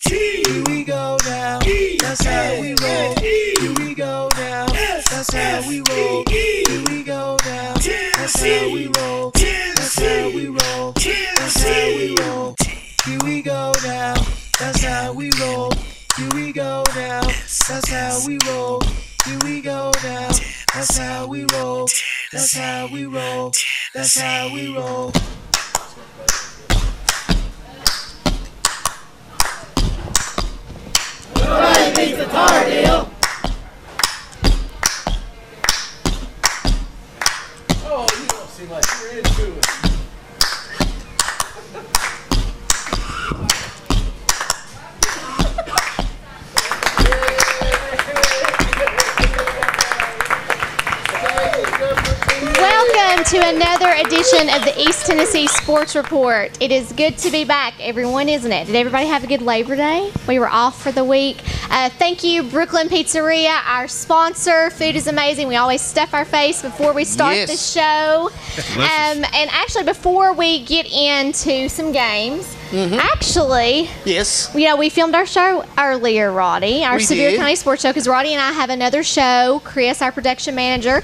Here we go now. That's how we roll. Here we go now. That's how we roll. Here we go now. That's how we roll. That's how we roll. That's how we roll. Here we go now. That's how we roll. Here we go now. That's how we roll. Here we go now. That's how we roll. That's how we roll. That's how we roll. Everybody beats the tar deal. Oh, you don't seem like you're into it. Welcome to another edition of the East Tennessee Sports Report. It is good to be back, everyone, isn't it? Did everybody have a good Labor Day? We were off for the week. Thank you, Brooklyn Pizzeria, our sponsor. Food is amazing. We always stuff our face before we start the show. And actually, before we get into some games, actually, we filmed our show earlier, Roddy, our Sevier County Sports Show, because Roddy and I have another show. Chris, our production manager,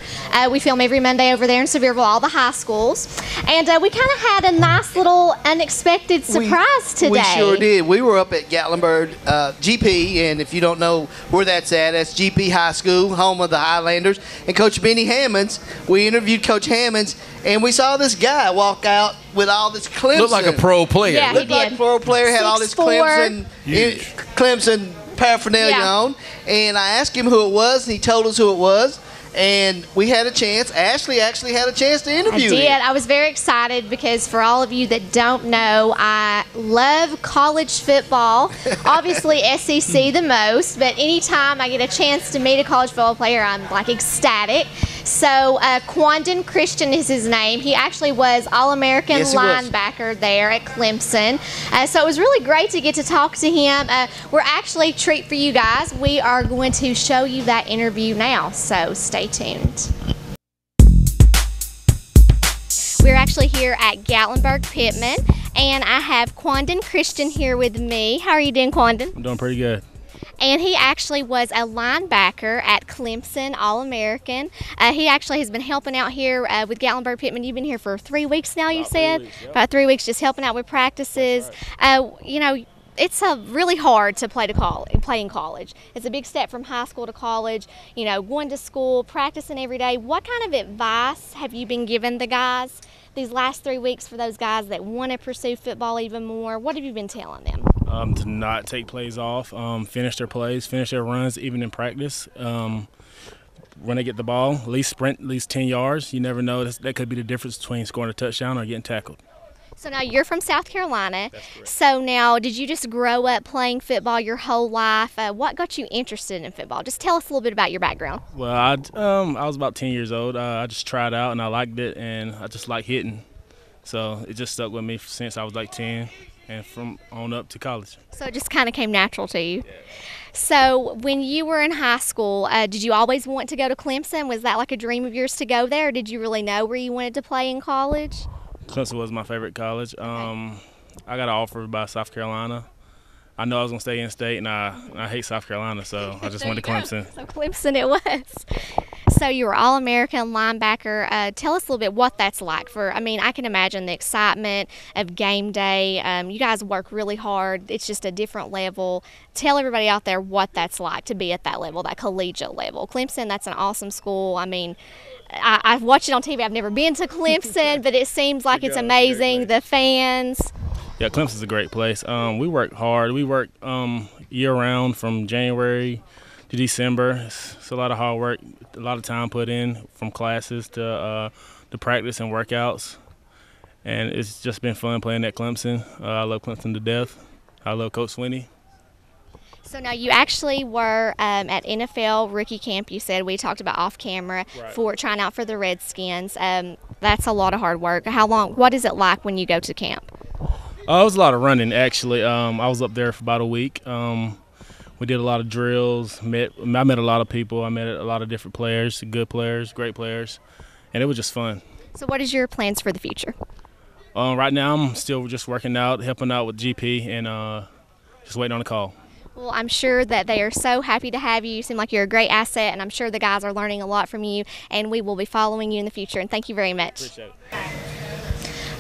we film every Monday over there in Sevierville, all the high schools. And we kind of had a nice little unexpected surprise today. We sure did. We were up at Gatlinburg-GP, and if you don't know where that's at, that's GP High School, home of the Highlanders. And Coach Benny Hammonds, we interviewed Coach Hammonds, and we saw this guy walk out with all this Clemson. Looked like a pro player. Yeah, Looked like a pro player, had all this 6'4". Clemson paraphernalia on. And I asked him who it was, and he told us who it was. And we had a chance. Ashley actually had a chance to interview him. I did. I was very excited because for all of you that don't know, I love college football. Obviously SEC the most, but anytime I get a chance to meet a college football player, I'm like ecstatic. So Quandon Christian is his name. He actually was All-American linebacker there at Clemson. So it was really great to get to talk to him. We're actually, treat for you guys, we are going to show you that interview now. So stay tuned. We're actually here at Gatlinburg-Pittman, and I have Quandon Christian here with me. How are you doing, Quandon? I'm doing pretty good. And he actually was a linebacker at Clemson, All-American. He actually has been helping out here with Gatlinburg-Pittman. You've been here for 3 weeks now, you said? About 3 weeks, just helping out with practices. You know, it's really hard to play in college. It's a big step from high school to college, you know, going to school, practicing every day. What kind of advice have you been giving the guys these last 3 weeks for those guys that want to pursue football even more? What have you been telling them? To not take plays off, finish their plays, finish their runs, even in practice. When they get the ball, at least sprint at least 10 yards. You never know. That could be the difference between scoring a touchdown or getting tackled. So now you're from South Carolina. That's correct. So now, did you just grow up playing football your whole life? What got you interested in football? Just tell us a little bit about your background. Well, I was about 10 years old. I just tried out and I liked it, and I just like hitting. So it just stuck with me since I was like 10 and from on up to college. So it just kind of came natural to you. Yeah. So when you were in high school, did you always want to go to Clemson? Was that like a dream of yours to go there, or did you really know where you wanted to play in college? Clemson was my favorite college. I got an offer by South Carolina. I know I was going to stay in state, and I hate South Carolina, so I just went to Clemson. So Clemson it was. So you were All-American linebacker. Tell us a little bit what that's like. I can imagine the excitement of game day. You guys work really hard. It's just a different level. Tell everybody out there what that's like to be at that level, that collegiate level. Clemson, that's an awesome school. I've watched it on TV. I've never been to Clemson, but it seems like it's amazing. The fans. Yeah, Clemson's a great place. We work hard. We work year-round from January to December. It's a lot of hard work, a lot of time put in from classes to practice and workouts. And it's just been fun playing at Clemson. I love Clemson to death. I love Coach Swinney. So now you actually were at NFL rookie camp, you said. We talked about off camera for trying out for the Redskins. That's a lot of hard work. What is it like when you go to camp? It was a lot of running, actually. I was up there for about a week. We did a lot of drills. I met a lot of people. I met a lot of different players, good players, great players, and it was just fun. So what is your plans for the future? Right now I'm still just working out, helping out with GP, and just waiting on a call. Well, I'm sure that they are so happy to have you. You seem like you're a great asset, and I'm sure the guys are learning a lot from you, and we will be following you in the future. And thank you very much. Appreciate it.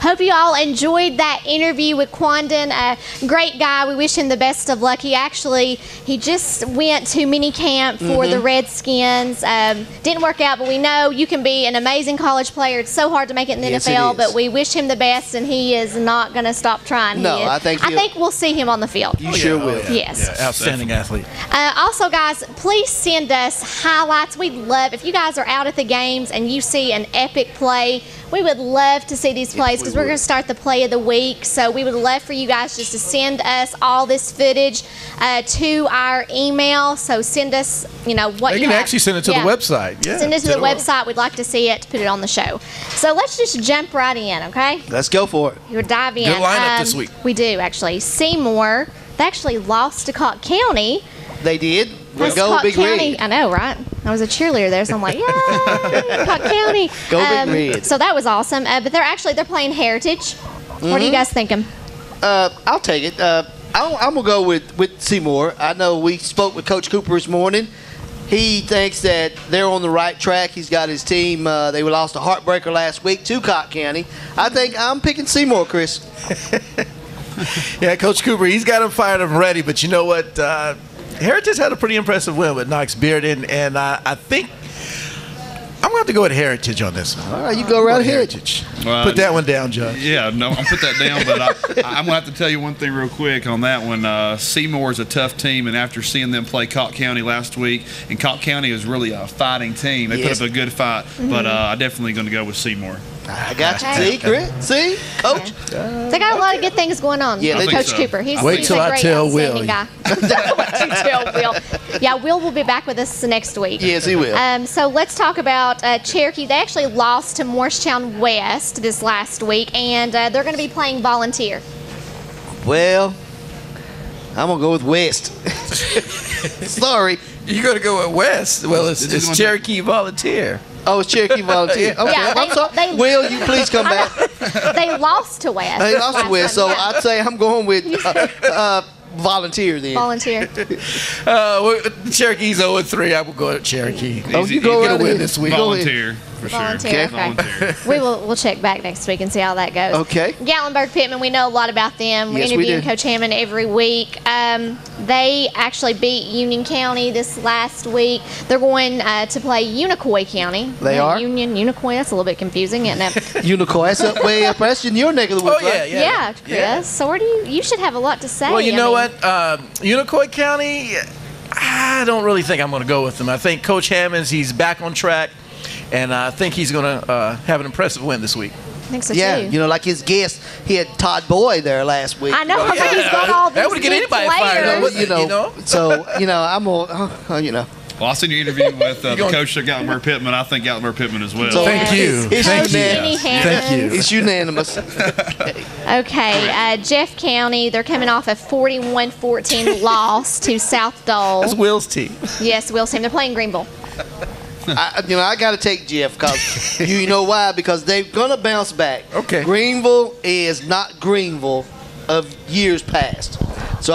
Hope you all enjoyed that interview with Quandon. A great guy. We wish him the best of luck. He just went to mini camp for the Redskins. Didn't work out, but we know you can be an amazing college player. It's so hard to make it in the NFL, but we wish him the best, and he is not going to stop trying. No, I think we'll see him on the field. You sure will. Yes. Yeah, outstanding athlete. Also, guys, please send us highlights. We'd love, if you guys are out at the games and you see an epic play, we would love to see these plays because we're going to start the play of the week. So we would love for you guys just to send us all this footage to our email. So send us, what you have. They can actually send it to the website. Yeah, send it to the website. We'd like to see it, put it on the show. So let's just jump right in, okay? Let's go for it. You'll dive in. Good lineup this week. We do, actually. Seymour, they actually lost to Cott County. They did. That's Go Cott Big County. Red. I know, right? I was a cheerleader there, so I'm like, yay, Cott County. Go Big Red. So that was awesome. But they're playing Heritage. What are you guys thinking? I'll take it. I'm gonna go with Seymour. I know we spoke with Coach Cooper this morning. He thinks that they're on the right track. He's got his team. They lost a heartbreaker last week to Cott County. I think I'm picking Seymour, Chris. Yeah, Coach Cooper, he's got them fired up and ready. But you know what? Heritage had a pretty impressive win with Knox Bearden, and I think I'm going to have to go with Heritage on this one. All right, you go right ahead. Heritage. Put that one down, Judge. Yeah, no, I'll put that down, but I'm going to have to tell you one thing real quick on that one. Seymour is a tough team, and after seeing them play Cott County last week, and Cott County is really a fighting team. They put up a good fight, but I'm definitely going to go with Seymour. I got you. See, Chris? See, Coach? They got a lot of good things going on. Yeah, Coach Cooper. He's Wait till a I great, tell Will. outstanding guy. Wait you tell Will. Yeah, Will be back with us next week. Yes, he will. So let's talk about Cherokee. They actually lost to Morristown West this last week, and they're going to be playing Volunteer. Well, I'm going to go with West. Sorry. You're going to go with West. Well, it's Cherokee Volunteer. Oh, it's Cherokee Volunteer. Okay, Yeah, I'm sorry. Will, you please come back? They lost to West. They lost to West, so Yeah. I'd say I'm going with Volunteer then. Volunteer. Cherokee's 0-3. I will go with Cherokee. Oh, you go right win ahead. this week. Volunteer, for sure. Volunteer. Okay. Volunteer. We'll check back next week and see how that goes. Okay. Gatlinburg-Pittman, we know a lot about them. Yes, We're we interviewing do. Coach Hammond every week. They actually beat Union County this last week. They're going to play Unicoi County. They are? Union, Unicoi. That's a little bit confusing, isn't it? Unicorn. That's up way up. That's in your neck of the woods, Oh, yeah, right? yeah. Yeah, Chris. So where do you should have a lot to say. Well, you I know mean, what? Unicoi County, I don't really think I'm going to go with them. I think Coach Hammonds, he's back on track, and I think he's going to have an impressive win this week. I think so Yeah, too. you know, like his guest, he had Todd Boyd there last week. I know. I mean, he's got all these That would get good anybody fired up, players. wouldn't it? You know, so, I'm going, Well, I seen your interview with the coach of Gatlinbur-Pittman. I think Gatlinbur-Pittman as well. So- Thank you. It's Thank Coach you. Benny Thank Hammond. you. It's unanimous. Okay, Jeff County, they're coming off a 41-14 loss to South Dole. That's Will's team. Yes, Will's team. They're playing Greenville. I got to take Jeff because you know why? Because they're gonna bounce back. Okay. Greenville is not Greenville of years past, so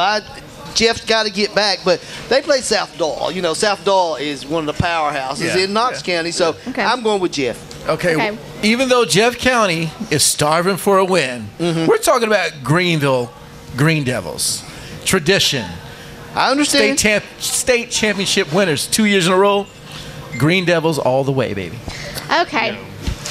Jeff's got to get back. But they play South Dole. You know, South Dole is one of the powerhouses Yeah. in Knox County. So Okay. I'm going with Jeff. Okay. Even though Jeff County is starving for a win, we're talking about Greenville Green Devils. Tradition. I understand. State championship winners 2 years in a row. Green Devils all the way, baby. Okay.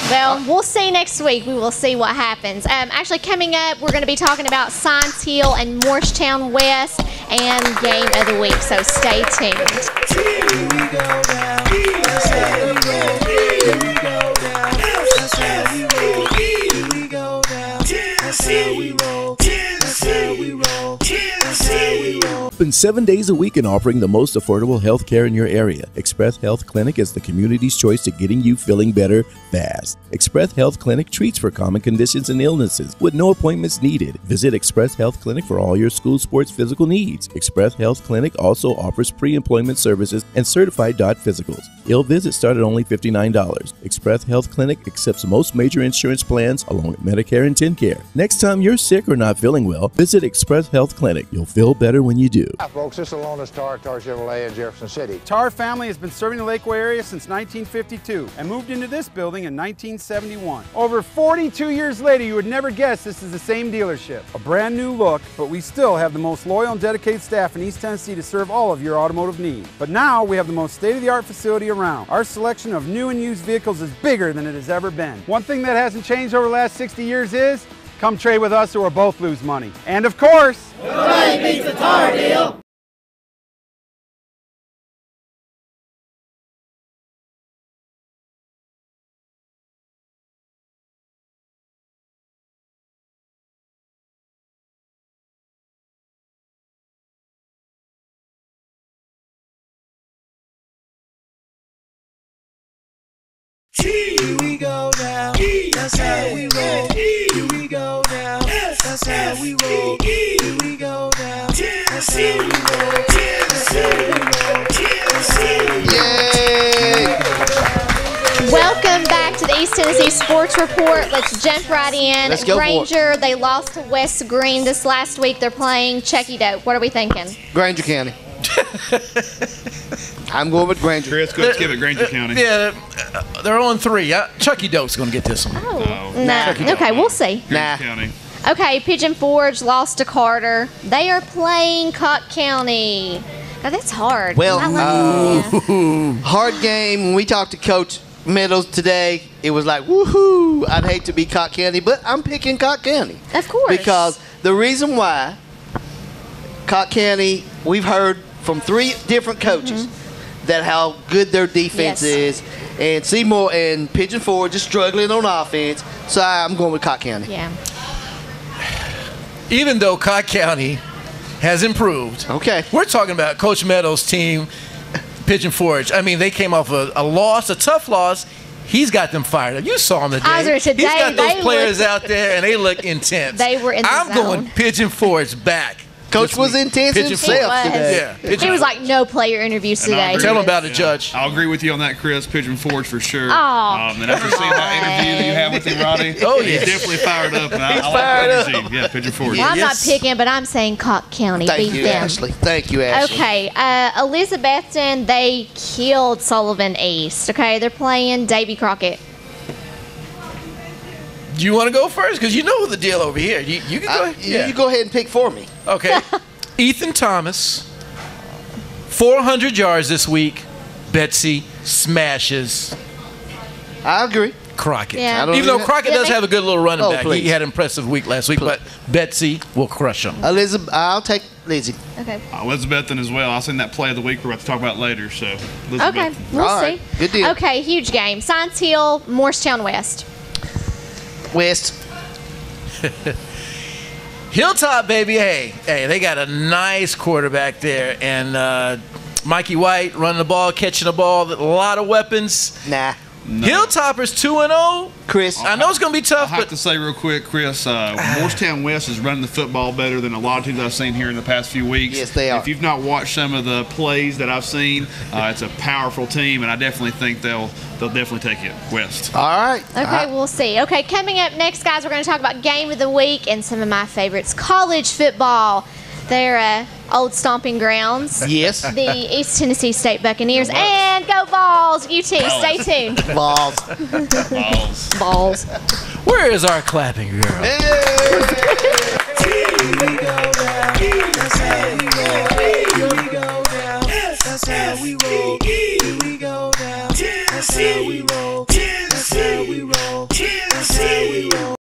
Well, we'll see next week. We will see what happens. Actually, coming up, we're going to be talking about Science Hill and Morristown West and Game of the Week. So stay tuned. Here we go now. That's how we roll. Here we go now. That's how we roll. Here we go now. That's how we roll. That's how we roll. That's how we roll. Open 7 days a week and offering the most affordable health care in your area. Express Health Clinic is the community's choice to getting you feeling better fast. Express Health Clinic treats for common conditions and illnesses with no appointments needed. Visit Express Health Clinic for all your school sports physical needs. Express Health Clinic also offers pre-employment services and certified DOT physicals. Ill visits start at only $59. Express Health Clinic accepts most major insurance plans along with Medicare and TennCare. Next time you're sick or not feeling well, visit Express Health Clinic. You'll feel better when you do. Hi folks, this is Alonis Tar Chevrolet in Jefferson City. Tar family has been serving the Lakeway area since 1952 and moved into this building in 1971. Over 42 years later, you would never guess this is the same dealership. A brand new look, but we still have the most loyal and dedicated staff in East Tennessee to serve all of your automotive needs. But now we have the most state-of-the-art facility around. Our selection of new and used vehicles is bigger than it has ever been. One thing that hasn't changed over the last 60 years is, come trade with us or we'll both lose money. And of course, nobody beats the Tar deal. Here we go now. That's how we roll. Here we go now. That's how we roll. Here we go now. That's how we roll. That's how we roll. That's how we roll. Welcome back to the East Tennessee Sports Report. Let's jump right in. Let's go Granger, they lost to West Green this last week. They're playing Chucky Dope. What are we thinking? Granger County. I'm going with Granger. Chris, let's give it Granger County. Yeah, they're on 3. Chucky Dope's going to get this one. No. Okay, we'll see. Granger County. Okay, Pigeon Forge lost to Carter. They are playing Cocke County. Oh, that's hard. Well, yeah. hard game. When we talked to Coach Meadows today, it was like, woohoo. I'd hate to be Cocke County, but I'm picking Cocke County. Of course. Because the reason why Cocke County, we've heard from 3 different coaches that how good their defense is, and Seymour and Pigeon Forge is struggling on offense, so I'm going with Cocke County. Yeah. Even though Cocke County has improved, we're talking about Coach Meadows' team, Pigeon Forge. I mean, they came off a loss, a tough loss. He's got them fired up. You saw them today. Today He's got those players out there, and they look intense. They were in the I'm zone. going Pigeon Forge back. Coach was intense himself today. Yeah. It was like no player interviews today. Tell him about it, Judge. I'll agree with you on that, Chris. Pigeon Forge for sure. Oh, and after seeing that interview that you had with him, Roddy, he's definitely fired up. And I fired like that energy. Yeah, Pigeon Forge. Well, I'm not picking, but I'm saying Cocke County. Thank Beat you, them. Ashley. Thank you, Ashley. Okay, Elizabethton, they killed Sullivan East. Okay, they're playing Davy Crockett. Do you want to go first? Because you know the deal over here. You can go ahead. You go ahead and pick for me. Okay. Ethan Thomas, 400 yards this week. Betsy smashes. I agree. Crockett. Yeah. Even though Crockett does have a good little running back. please. He had an impressive week last week, but Betsy will crush him. Elizabeth, I'll take Lizzie. Okay. Elizabethton as well. I'll send that play of the week we're about to talk about later. So, Elizabethton. Okay, we'll All see. right. Good deal. Okay, huge game. Science Hill, Morristown West. West. Hilltop, baby. Hey, they got a nice quarterback there. And Mikey White running the ball, catching the ball, a lot of weapons. Nah. No. Hilltoppers 2-0. Chris. I know it's going to be tough, I have to say real quick, Chris, Morristown West is running the football better than a lot of teams I've seen here in the past few weeks. Yes, they are. If you've not watched some of the plays that I've seen, it's a powerful team, and I definitely think they'll definitely take it West. All right. Okay, we'll see. Okay, coming up next, guys, we're going to talk about game of the week and some of my favorites, college football. They're old stomping grounds. Yes. The East Tennessee State Buccaneers. And go Vols, UT. Stay tuned. Balls. Balls. Where is our clapping girl? Here we go now. That's how we roll. Here we go now. That's how we roll. Here we go now. That's how we roll. That's how we roll. That's how we roll.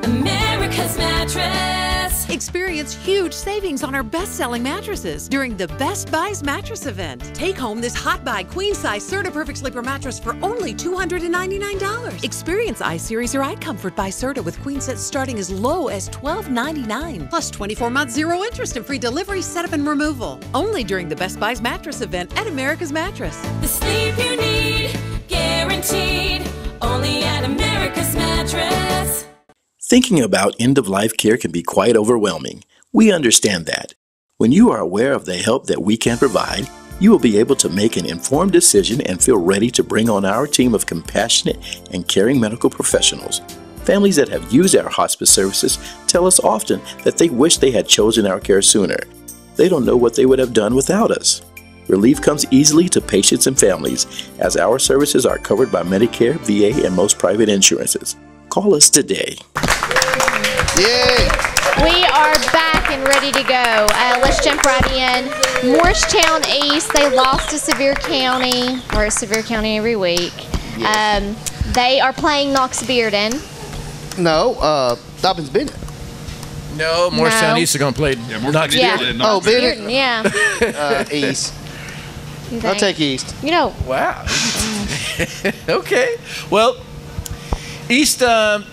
America's Mattress. Experience experience huge savings on our best-selling mattresses during the Best Buys mattress event. Take home this Hot Buy queen-size Serta Perfect Sleeper mattress for only $299. Experience iSeries or iComfort by Serta with queen sets starting as low as $12.99. Plus 24-month zero interest and free delivery, setup, and removal. Only during the Best Buys mattress event at America's Mattress. The sleep you need, guaranteed, only at America's Mattress. Thinking about end-of-life care can be quite overwhelming. We understand that. When you are aware of the help that we can provide, you will be able to make an informed decision and feel ready to bring on our team of compassionate and caring medical professionals. Families that have used our hospice services tell us often that they wish they had chosen our care sooner. They don't know what they would have done without us. Relief comes easily to patients and families, as our services are covered by Medicare, VA, and most private insurances. Call us today. Yeah. We are back and ready to go. Let's jump right in. Morristown East, they lost to Sevier County. We're at Sevier County every week. Yes. They are playing Knox-Bearden. No, Dobyns-Bennett. No, Morristown East are going to play Knox-Bearden. Oh, Bennett? Yeah. East. I'll take East. You know. Wow. Okay. Well, East, the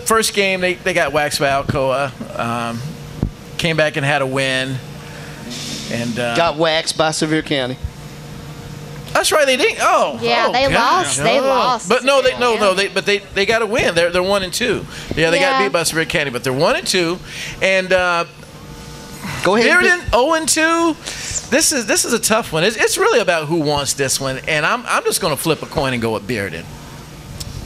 first game, they got waxed by Alcoa. Came back and had a win. And got waxed by Sevier County. That's right. They didn't. Oh, yeah, they lost. They lost. But they got a win. They're 1-2. Yeah, they got beat by Sevier County, but they're 1-2. And go ahead. Bearden 0-2. This is a tough one. It's really about who wants this one, and I'm just going to flip a coin and go with Bearden.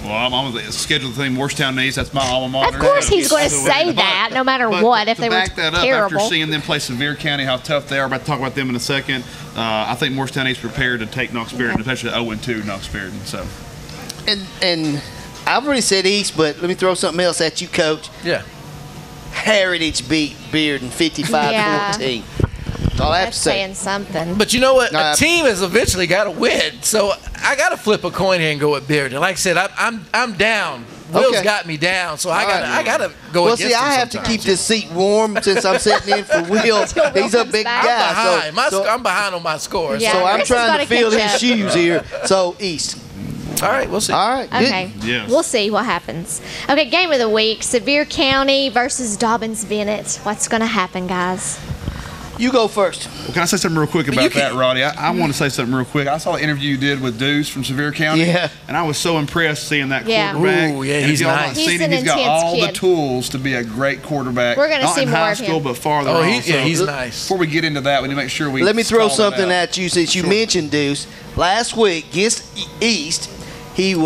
Well, I'm on the scheduled thing, Morristown East. That's my alma mater. Of course he's going to say that, no matter what, if they were back that up, terrible. after seeing them play Sevier County, how tough they are, about to talk about them in a second, I think Morristown East prepared to take Knox-Bearden, especially 0-2 Knox-Bearden. So. And I've already said East, but let me throw something else at you, Coach. Yeah. Heritage beat Bearden 55-14. All I have to say. Saying something. But you know what? A team has eventually got to win. So I got to flip a coin here and go with Bearden. Like I said, I'm down. Will's got me down, so I got to go against him. Well, see, I have to keep this seat warm since I'm sitting in for Will. He's a big guy. I'm behind on my score. Yeah, so I'm trying to fill his shoes here. So East. All right, we'll see. All right. Okay. Yes. We'll see what happens. Okay, game of the week, Sevier County versus Dobyns-Bennett. What's going to happen, guys? You go first. Well, can I say something real quick about that, Roddy? I want to say something real quick. I saw an interview you did with Deuce from Sevier County, and I was so impressed seeing that quarterback. Ooh, yeah, he's nice. He's got all the tools to be a great quarterback. We're going to see more high of him. school, but farther on. He's nice. Before we get into that, we need to make sure we let me throw something at you since you mentioned Deuce. Last week against East, he's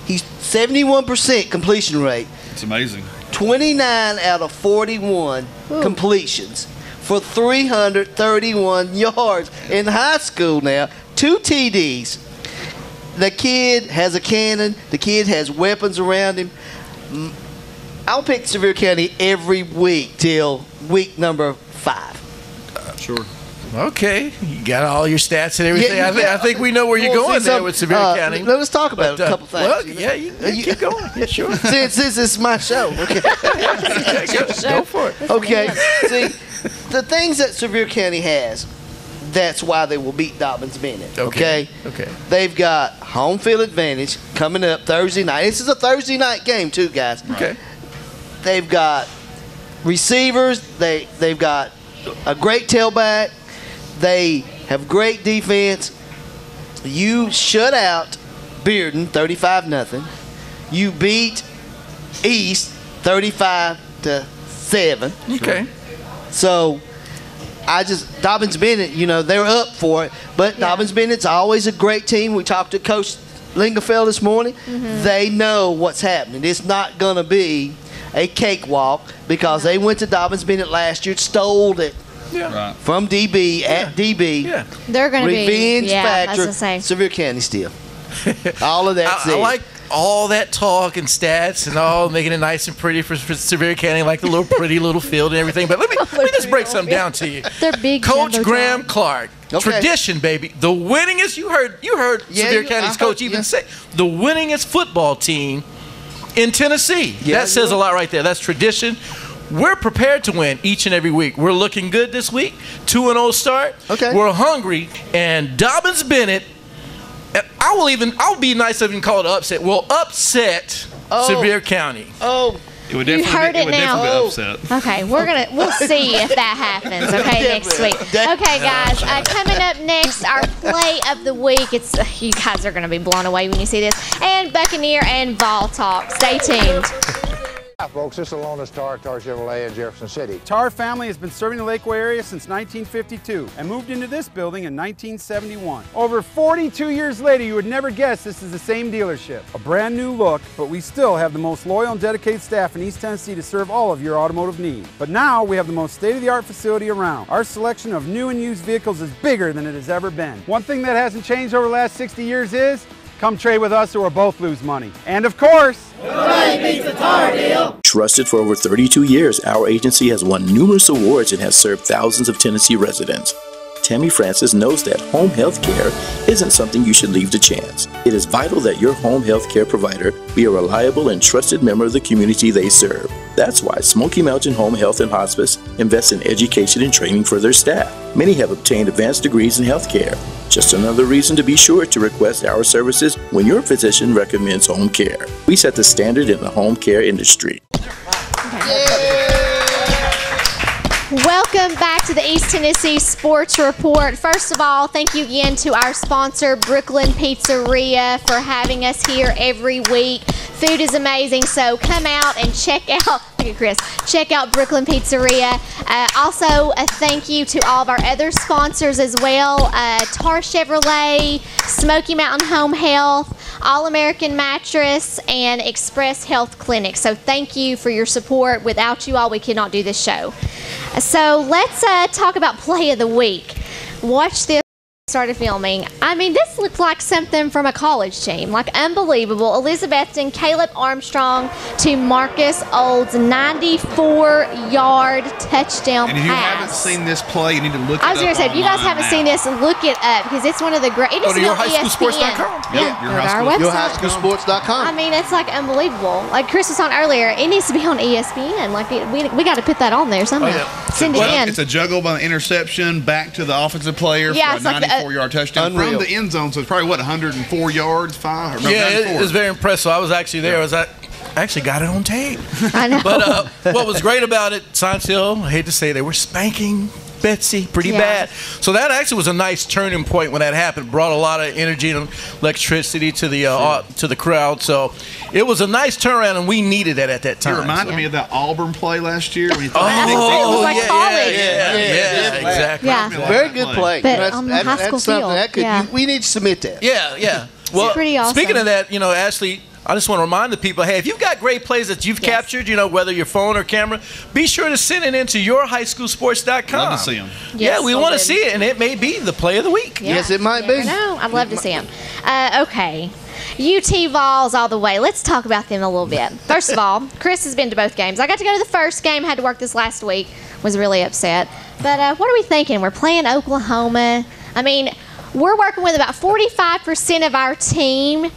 71% completion rate. It's amazing. 29 out of 41 completions for 331 yards in high school now. 2 TDs. The kid has a cannon. The kid has weapons around him. I'll pick Sevier County every week till week number 5. Sure. Okay, you got all your stats and everything. I think we know where you're going there with Sevier County. Let's talk about a couple things. Well, yeah, you keep going. Yeah, sure. Since this is my show. Okay. Go for it. Okay. See, the things that Sevier County has, that's why they will beat Dobyns-Bennett. Okay. They've got home field advantage coming up Thursday night. This is a Thursday night game too, guys. Okay. They've got receivers. They've got a great tailback. They have great defense. You shut out Bearden 35-0. You beat East 35-7. Okay. So Dobyns-Bennett, they're up for it. But Dobyns-Bennett's always a great team. We talked to Coach Lingafeld this morning. Mm-hmm. They know what's happening. It's not going to be a cakewalk because they went to Dobyns-Bennett last year, stole it. Yeah. Right. From DB at DB. Yeah. They're going to be revenge factor. Say. Sevier County still. All of that. I like all that talk and stats and all, making it nice and pretty for Sevier County, like the little pretty little field and everything. But let me just break something down to you. They're big. Coach Graham Clark. Okay. Tradition, baby. The winningest. You heard Sevier County's coach even say the winningest football team in Tennessee. Yeah, that says a lot right there. That's tradition. we're prepared to win each and every week. We're looking good this week. 2-0 start. Okay. We're hungry. And Dobyns-Bennett, I'll be nice if you can call it upset. We'll upset Sevier County. Oh. It would You heard definitely, it now. Be upset. Okay, we'll see if that happens. Okay, next week. Okay, guys, coming up next, our play of the week. It's you guys are gonna be blown away when you see this. And Buccaneer and Vol Talk. Stay tuned. Hi, folks. This is Lone Star Chevrolet in Jefferson City. Tar family has been serving the Lakeway area since 1952 and moved into this building in 1971. Over 42 years later, you would never guess this is the same dealership. A brand new look, but we still have the most loyal and dedicated staff in East Tennessee to serve all of your automotive needs. But now we have the most state-of-the-art facility around. Our selection of new and used vehicles is bigger than it has ever been. One thing that hasn't changed over the last 60 years is come trade with us or we'll both lose money. And of course, nobody beats the Tar deal. Trusted for over 32 years, our agency has won numerous awards and has served thousands of Tennessee residents. Tammy Francis knows that home health care isn't something you should leave to chance. It is vital that your home health care provider be a reliable and trusted member of the community they serve. That's why Smoky Mountain Home Health and Hospice invests in education and training for their staff. Many have obtained advanced degrees in health care. Just another reason to be sure to request our services when your physician recommends home care. We set the standard in the home care industry. Welcome back to the East Tennessee Sports Report. First of all, thank you again to our sponsor, Brooklyn Pizzeria, for having us here every week. Food is amazing, so come out and check out, thank you, Chris, check out Brooklyn Pizzeria. Also, a thank you to all of our other sponsors as well, Tar Chevrolet, Smoky Mountain Home Health, All-American Mattress, and Express Health Clinic. So thank you for your support. Without you all, we could not do this show. So let's talk about play of the week. Watch this. Started filming. I mean, this looked like something from a college team. Like, unbelievable. Elizabethton, Caleb Armstrong to Marcus Old's 94-yard touchdown pass. And if you haven't seen this play, you need to look it up. I was going to say, if you guys haven't seen this, look it up because it's one of the great. It Go is to on ESPN. yourhighschoolsports.com. Yeah, Yep, yourhighschoolsports.com. I mean, it's like unbelievable. Like Chris was on earlier, it needs to be on ESPN. Like we got to put that on there somehow. Oh, yeah. Send it in. It's a juggle by the interception back to the offensive player for a 94-yard touchdown from the end zone. So it's probably, 104 yards, it was very impressive. I was actually there. I actually got it on tape. I know. But what was great about it, Science Hill, I hate to say, they were spanking Betsy pretty bad. So that actually was a nice turning point when that happened. Brought a lot of energy and electricity to the crowd. So it was a nice turnaround, and we needed that at that time. It reminded me of that Auburn play last year. When he exactly. Yeah. Very good play. But on the high school field. We need to submit that. Yeah. Well, pretty awesome. Speaking of that, Ashley, I just want to remind the people, hey, if you've got great plays that you've captured, whether your phone or camera, be sure to send it into yourhighschoolsports.com. Love to see them. Yeah, we want to see it, and it may be the play of the week. Yeah. Yes, it might be. No, I'd love to see them. Okay. UT Vols all the way. Let's talk about them a little bit. First of all, Chris has been to both games. I got to go to the first game. Had to work this last week. Was really upset. But what are we thinking? We're playing Oklahoma. I mean, we're working with about 45% of our team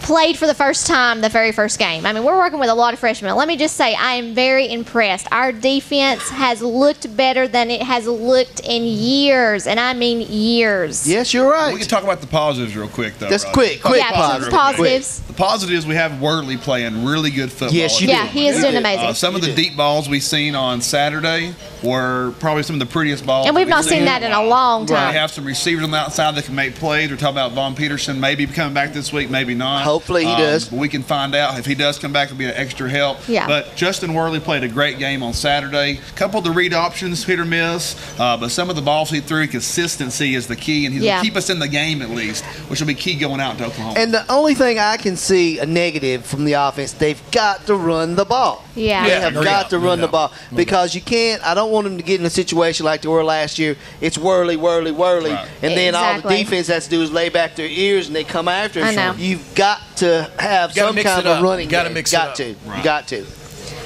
played for the first time the very first game. I mean, we're working with a lot of freshmen. Let me just say, I am very impressed. Our defense has looked better than it has looked in years, and I mean years. Yes, you're right. We can talk about the positives real quick, though. That's quick positives. The positives, we have Wortley playing really good football. Yes, you do. Yeah, he is doing amazing. Some of the deep balls we've seen on Saturday were probably some of the prettiest balls. And we've not seen that in a long time. We have some receivers on the outside that can make plays. We're talking about Von Peterson maybe coming back this week, maybe not. Hopefully he does. But we can find out. If he does come back, it'll be an extra help. Yeah. But Justin Wortley played a great game on Saturday. A couple of the read options, hit or miss. But some of the balls he threw, consistency is the key. And he's going to keep us in the game at least, which will be key going out to Oklahoma. And the only thing I can see a negative from the offense, they've got to run the ball. Yeah. They have got to run the ball. Because you can't, I don't want them to get in a situation like they were last year. It's whirly. Right. And then all the defense has to do is lay back their ears and they come after him. I know. You've got to have some kind of running. You got to mix it up. You got to.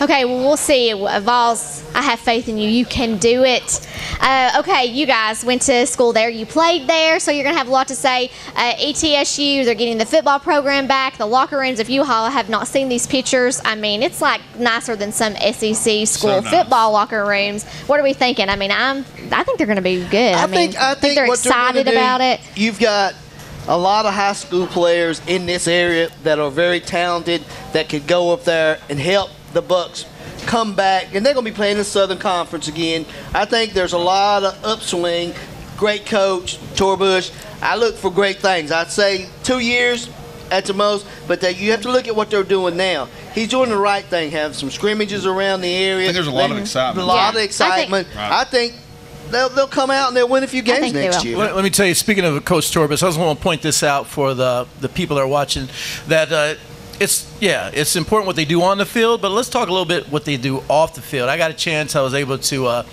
Okay, well, we'll see. Vols, I have faith in you. You can do it. Okay, you guys went to school there. You played there, so you're going to have a lot to say. ETSU, they're getting the football program back. The locker rooms, if you all have not seen these pictures, I mean, it's like nicer than some SEC school football locker rooms. What are we thinking? I mean, I think they're going to be good. I think they're excited about it. You've got a lot of high school players in this area that are very talented that could go up there and help the Bucs come back, and they're going to be playing the Southern Conference again. I think there's a lot of upswing. Great coach, Torbush. I look for great things. I'd say 2 years at the most, but you have to look at what they're doing now. He's doing the right thing, having some scrimmages around the area. I think there's a lot of excitement. A lot of excitement. I think they'll come out and they'll win a few games next year. Let me tell you, speaking of Coach Torbush, I just want to point this out for the people that are watching, that it's important what they do on the field, but let's talk a little bit what they do off the field. I got a chance. I was able to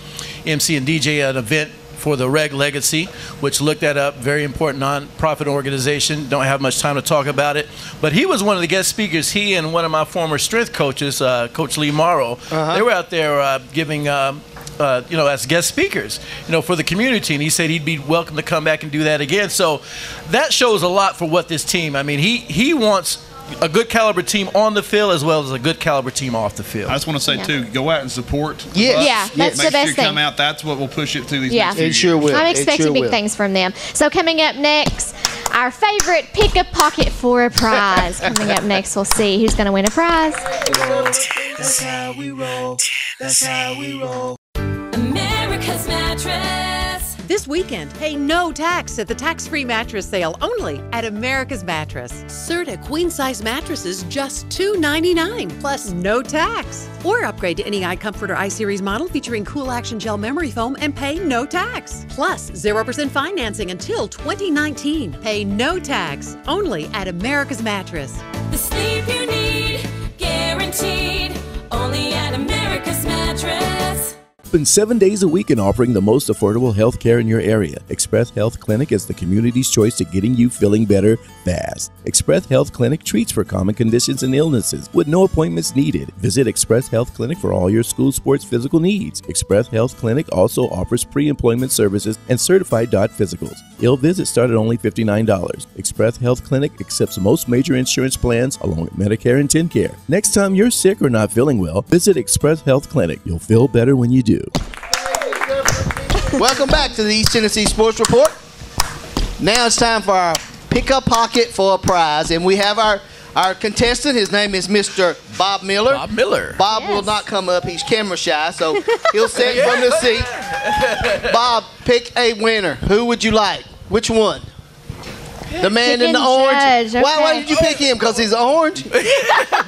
MC and DJ an event for the Reg Legacy, which looked that up. Very important non-profit organization. Don't have much time to talk about it, but he was one of the guest speakers. He and one of my former strength coaches, Coach Lee Morrow, they were out there giving as guest speakers, for the community. And he said he'd be welcome to come back and do that again. So that shows a lot for what this team, I mean, he wants a good caliber team on the field as well as a good caliber team off the field. I just want to say, too, go out and support. That's the best thing. Make sure you come out. That's what will push it through these next few years. It sure will. I'm expecting big things from them. So coming up next, our favorite pick a pocket for a prize. Coming up next, we'll see who's going to win a prize. That's how we roll. That's how we roll. America's Mattress. This weekend, pay no tax at the tax-free mattress sale only at America's Mattress. Serta queen-size mattresses just $2.99 plus no tax. Or upgrade to any iComfort or iSeries model featuring cool action gel memory foam and pay no tax. Plus 0% financing until 2019. Pay no tax only at America's Mattress. The sleep you need, guaranteed, only at America's Mattress. Open 7 days a week and offering the most affordable health care in your area. Express Health Clinic is the community's choice to getting you feeling better fast. Express Health Clinic treats for common conditions and illnesses with no appointments needed. Visit Express Health Clinic for all your school sports physical needs. Express Health Clinic also offers pre-employment services and certified DOT physicals. Ill visits start at only $59. Express Health Clinic accepts most major insurance plans along with Medicare and TennCare. Next time you're sick or not feeling well, visit Express Health Clinic. You'll feel better when you do. Welcome back to the East Tennessee Sports Report. Now it's time for our pick a pocket for a prize, and we have our contestant. His name is Mr. Bob Miller. Bob will not come up. He's camera shy, so he'll sit from the seat. Bob, pick a winner. Who would you like? Which one? The man in the orange. Okay. Why did you pick him? Because he's orange?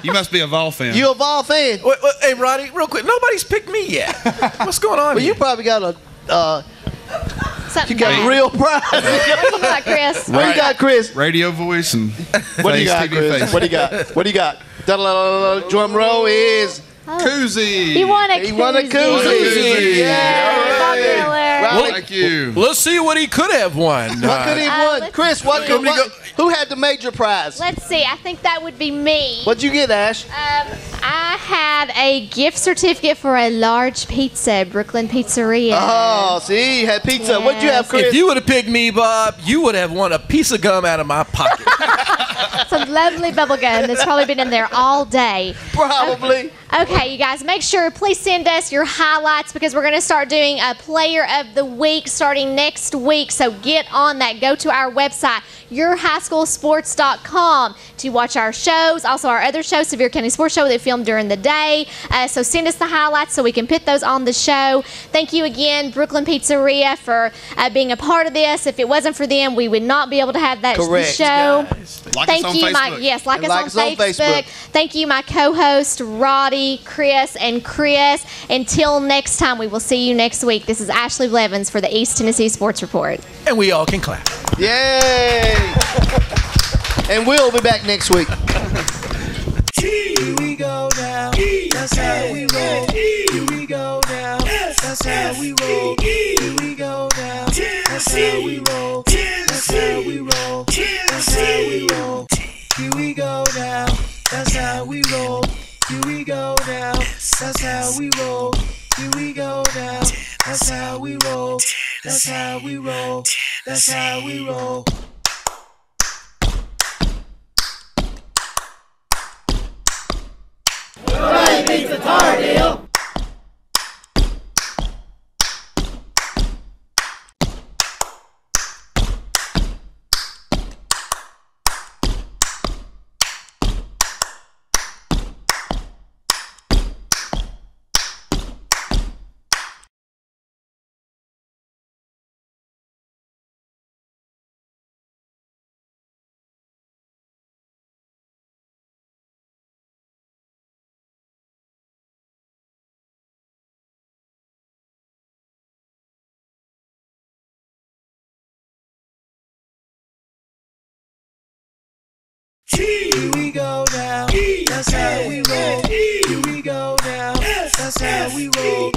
You must be a Vol fan. You a Vol fan? Wait, hey, Roddy, real quick. Nobody's picked me yet. What's going on Well, here? you probably got a Something you got bad. a real prize. What you got, Chris? What you got, Chris? Radio voice and What do you got, TV Chris? face. What do you got? What do you got? Da-da-da-da-da. Drum roll is Koozie. He won a koozie. He won a koozie. Yeah. Bob Miller. Well, Thank you. Let's see what he could have won. what could he have won? Chris, who had the major prize? Let's see. I think that would be me. What'd you get, Ash? I had a gift certificate for a large pizza, Brooklyn Pizzeria. Oh, see, you had pizza. Yes. What'd you have, Chris? If you would have picked me, Bob, you would have won a piece of gum out of my pocket. Some lovely bubble gum that's probably been in there all day. Probably. Okay, you guys, make sure, please send us your highlights because we're going to start doing a Player of the Week starting next week. So get on that. Go to our website, yourhighschoolsports.com, to watch our shows, also our other shows, Sevier County Sports Show, they film during the day. So send us the highlights so we can put those on the show. Thank you again, Brooklyn Pizzeria, for being a part of this. If it wasn't for them, we would not be able to have that show. Like Thank us on you, Facebook. like us on Facebook. Thank you, my co-host Roddy, Chris, and Chris. Until next time, we will see you next week. This is Ashley Blevins for the East Tennessee Sports Report. And we all can clap. Yay! And we'll be back next week. Here we go now. That's how we roll. Here we go now. That's how we roll. Here we go now. That's how we roll. That's how we roll. That's how we roll. Here we go now. That's how we roll. Here we go now. how we roll. Here we go now. That's how we roll. That's how we roll. That's how we roll. Everybody beats the Tar Heel. Here we go now. That's how we roll. Here we go now. That's how we roll.